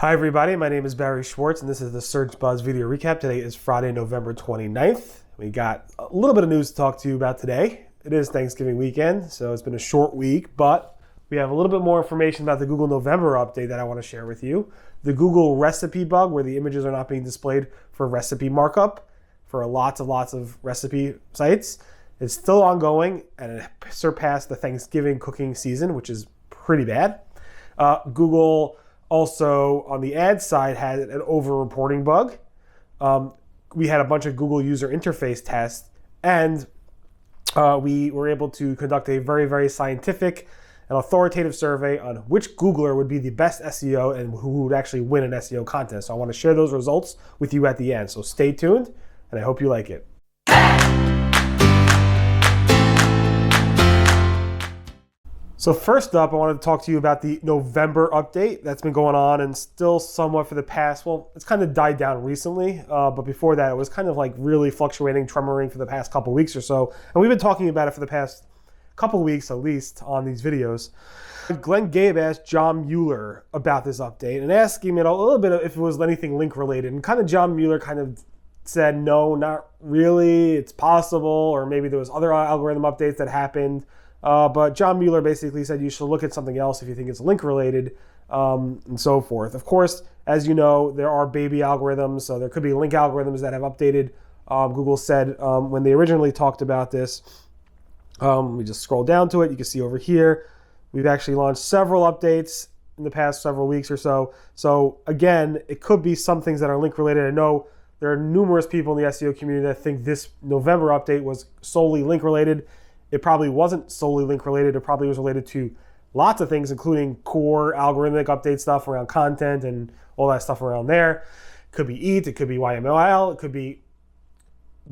Hi everybody, my name is Barry Schwartz and this is the Search Buzz video recap. Today is Friday, November 29th. We got a little bit of news to talk to you about today. It is Thanksgiving weekend, so it's been a short week, but we have a little bit more information about the Google November update that I want to share with you. The Google recipe bug, where the images are not being displayed for recipe markup for lots of recipe sites, is still ongoing and it surpassed the Thanksgiving cooking season, which is pretty bad. Google also, on the ad side, had an over-reporting bug. We had a bunch of Google user interface tests, and we were able to conduct a very scientific and authoritative survey on which Googler would be the best SEO and who would actually win an SEO contest. So I want to share those results with you at the end. So stay tuned, and I hope you like it. So first up, I wanted to talk to you about the November update that's been going on and still somewhat for the past, well, it's kind of died down recently, but before that it was kind of like really fluctuating, tremoring for the past couple weeks or so. And we've been talking about it for the past couple weeks at least on these videos. Glenn Gabe asked John Mueller about this update and asked him a little bit if it was anything link related. And kind of John Mueller kind of said, no, not really, it's possible, or maybe there was other algorithm updates that happened. But John Mueller basically said you should look at something else if you think it's link related, and so forth. Of course, as you know, there are baby algorithms, so there could be link algorithms that have updated. Google said when they originally talked about this, we just scroll down to it, you can see over here, we've actually launched several updates in the past several weeks or so. So again, it could be some things that are link related. I know there are numerous people in the SEO community that think this November update was solely link related. It probably wasn't solely link related. It probably was related to lots of things, including core algorithmic update stuff around content and all that stuff around there. It could be EAT, it could be YMLL, it could be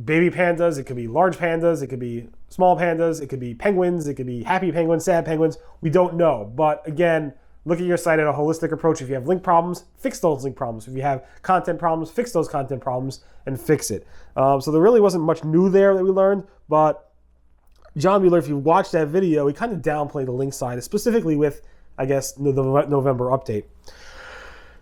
baby pandas, it could be large pandas, it could be small pandas, it could be penguins, it could be happy penguins, sad penguins. We don't know. But again, look at your site at a holistic approach. If you have link problems, fix those link problems. If you have content problems, fix those content problems and fix it. So there really wasn't much new there that we learned, but John Mueller, if you watch that video, he kind of downplayed the link side, specifically with, I guess, the November update.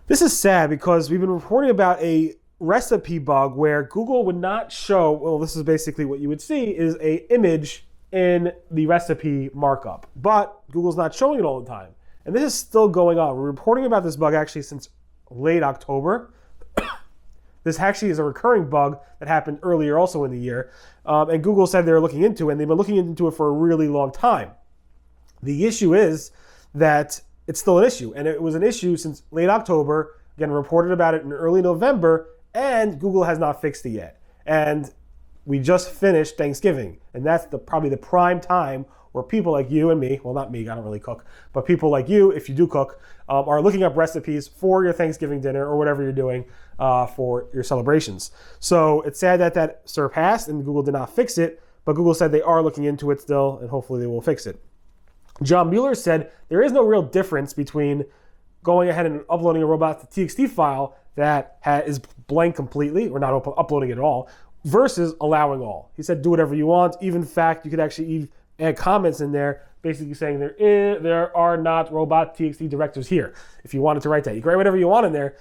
This is sad because we've been reporting about a recipe bug where Google would not show, well, this is basically what you would see, is an image in the recipe markup. But Google's not showing it all the time. And this is still going on. We're reporting about this bug actually since late October. This actually is a recurring bug that happened earlier also in the year. And Google said they were looking into it, and they've been looking into it for a really long time. The issue is that it's still an issue, and it was an issue since late October, again, reported about it in early November, and Google has not fixed it yet. And we just finished Thanksgiving, and that's probably the prime time where people like you and me, well, not me, I don't really cook, but people like you, if you do cook, are looking up recipes for your Thanksgiving dinner or whatever you're doing for your celebrations. So it's sad that that surpassed and Google did not fix it, but Google said they are looking into it still, and hopefully they will fix it. John Mueller said there is no real difference between going ahead and uploading a Robot.txt file that is blank completely, or not uploading it at all, versus allowing all. He said do whatever you want. Even in fact, you could actually add comments in there basically saying there are not Robot.txt directors here. If you wanted to write that, you can write whatever you want in there.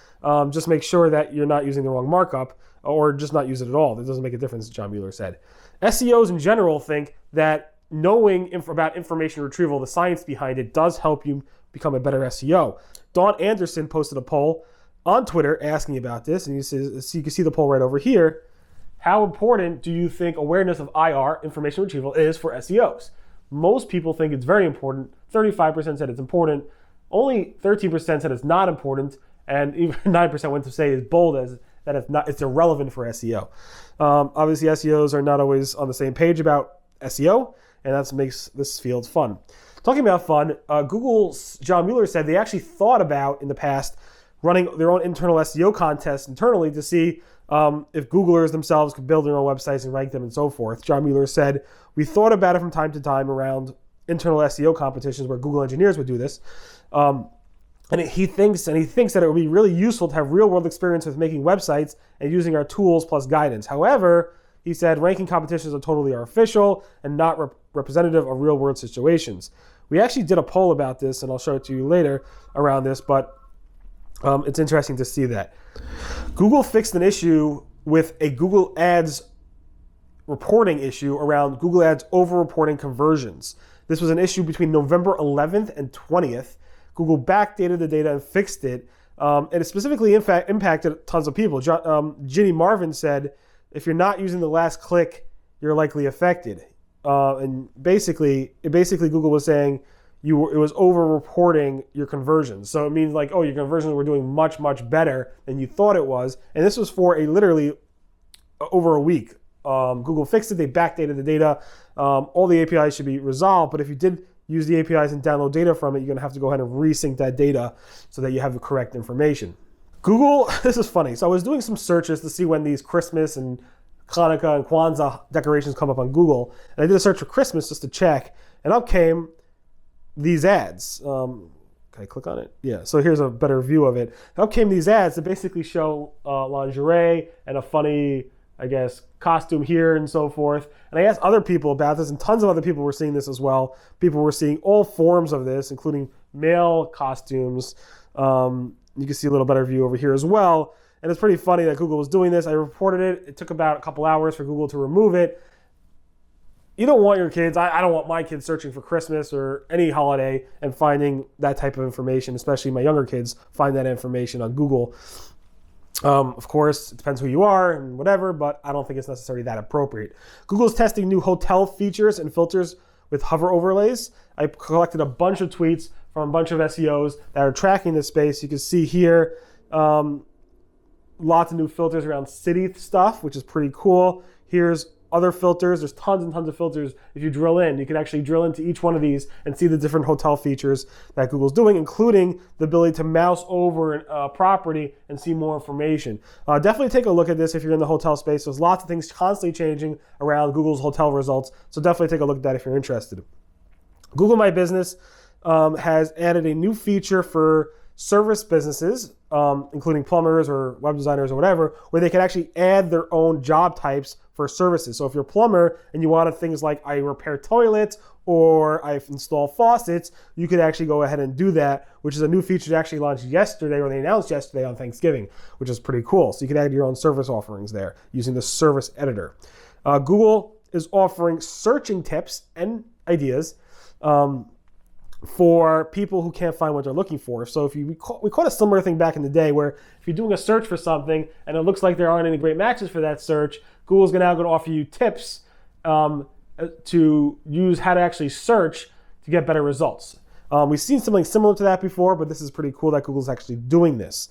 Just make sure that you're not using the wrong markup, or just not use it at all. That doesn't make a difference, John Mueller said. SEOs in general think that knowing about information retrieval, the science behind it, does help you become a better SEO. Dawn Anderson posted a poll on Twitter asking about this, and you can see the poll right over here. How important do you think awareness of IR, information retrieval, is for SEOs? Most people think it's very important. 35% said it's important. Only 13% said it's not important. And even 9% went to say it's bold as that it's irrelevant for SEO. Obviously, SEOs are not always on the same page about SEO, and that makes this field fun. Talking about fun, Google's John Mueller said they actually thought about in the past running their own internal SEO contests internally to see if Googlers themselves could build their own websites and rank them and so forth. John Mueller said, we thought about it from time to time around internal SEO competitions where Google engineers would do this. And he thinks that it would be really useful to have real world experience with making websites and using our tools plus guidance. However, he said ranking competitions are totally artificial and not representative of real world situations. We actually did a poll about this, and I'll show it to you later around this, but It's interesting to see that. Google fixed an issue with a Google Ads reporting issue around Google Ads over-reporting conversions. This was an issue between November 11th and 20th. Google backdated the data and fixed it. And it specifically impacted tons of people. Ginny Marvin said, if you're not using the last click, you're likely affected. And basically Google was saying it was over-reporting your conversions. So it means like, oh, your conversions were doing much, much better than you thought it was. And this was for literally over a week. Google fixed it. They backdated the data. All the APIs should be resolved. But if you did use the APIs and download data from it, you're going to have to go ahead and resync that data so that you have the correct information. Google, this is funny. So I was doing some searches to see when these Christmas and Hanukkah and Kwanzaa decorations come up on Google. And I did a search for Christmas just to check. And up came these ads. Can I click on it? Yeah, so here's a better view of it. Up came these ads that basically show lingerie and a funny, I guess, costume here and so forth. And I asked other people about this, and tons of other people were seeing this as well. People were seeing all forms of this, including male costumes. You can see a little better view over here as well. And it's pretty funny that Google was doing this. I reported it. It took about a couple hours for Google to remove it. You don't want your kids, I don't want my kids searching for Christmas or any holiday and finding that type of information, especially my younger kids find that information on Google. Of course, it depends who you are and whatever, but I don't think it's necessarily that appropriate. Google's testing new hotel features and filters with hover overlays. I collected a bunch of tweets from a bunch of SEOs that are tracking this space. You can see here lots of new filters around city stuff, which is pretty cool. Here's other filters. There's tons and tons of filters. If you drill in, you can actually drill into each one of these and see the different hotel features that Google's doing, including the ability to mouse over a property and see more information. Definitely take a look at this if you're in the hotel space. There's lots of things constantly changing around Google's hotel results, so definitely take a look at that if you're interested. Google My Business has added a new feature for service businesses, including plumbers or web designers or whatever, where they can actually add their own job types for services. So if you're a plumber and you wanted things like I repair toilets or I install faucets, you could actually go ahead and do that, which is a new feature that actually launched yesterday, or they announced yesterday on Thanksgiving, which is pretty cool. So you can add your own service offerings there using the service editor. Google is offering searching tips and ideas for people who can't find what they're looking for. So if we caught a similar thing back in the day where if you're doing a search for something and it looks like there aren't any great matches for that search, Google's now going to offer you tips to use how to actually search to get better results. We've seen something similar to that before, but this is pretty cool that Google's actually doing this.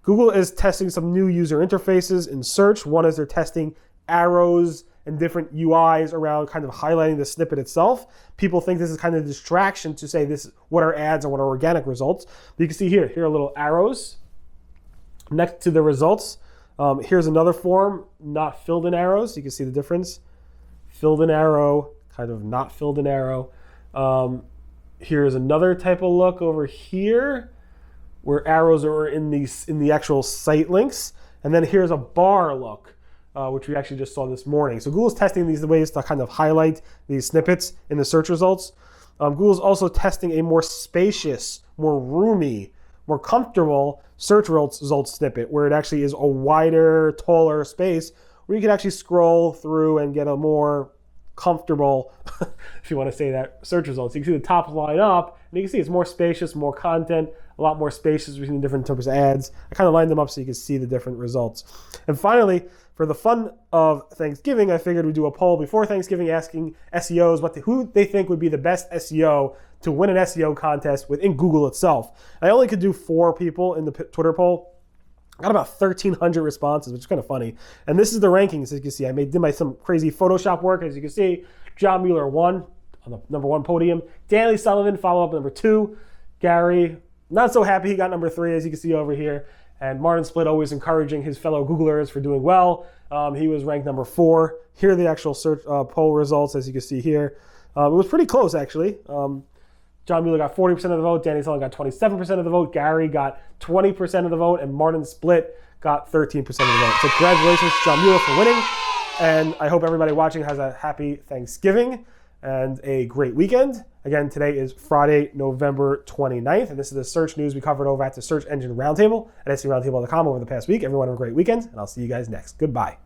Google is testing some new user interfaces in search. One is they're testing arrows and different UIs around kind of highlighting the snippet itself. People think this is kind of a distraction to say this what are ads and what are organic results. But you can see here are little arrows next to the results. Here's another form, not filled in arrows. You can see the difference. Filled in arrow, kind of not filled in arrow. Here's another type of look over here where arrows are in the actual site links. And then here's a bar look, which we actually just saw this morning. So Google's testing these ways to kind of highlight these snippets in the search results. Google's also testing a more spacious, more roomy, more comfortable search results snippet where it actually is a wider, taller space where you can actually scroll through and get a more comfortable, if you want to say that, search results. You can see the top line up, and you can see it's more spacious, more content, a lot more spacious between the different types of ads. I kind of lined them up so you can see the different results. And finally, for the fun of Thanksgiving, I figured we'd do a poll before Thanksgiving asking SEOs who they think would be the best SEO to win an SEO contest within Google itself. I only could do 4 people in the Twitter poll. I got about 1,300 responses, which is kind of funny. And this is the rankings, as you can see. I did some crazy Photoshop work. As you can see, John Mueller won on the number 1 podium. Danny Sullivan followed up number 2. Gary, not so happy he got number 3, as you can see over here. And Martin Splitt always encouraging his fellow Googlers for doing well. He was ranked number 4. Here are the actual search poll results, as you can see here. It was pretty close, actually. John Mueller got 40% of the vote. Danny Sullivan got 27% of the vote. Gary got 20% of the vote. And Martin Splitt got 13% of the vote. So congratulations to John Mueller for winning. And I hope everybody watching has a happy Thanksgiving. and a great weekend. Again, today is Friday, November 29th, and this is the search news we covered over at the Search Engine Roundtable at SEOroundtable.com over the past week. Everyone have a great weekend, and I'll see you guys next. Goodbye.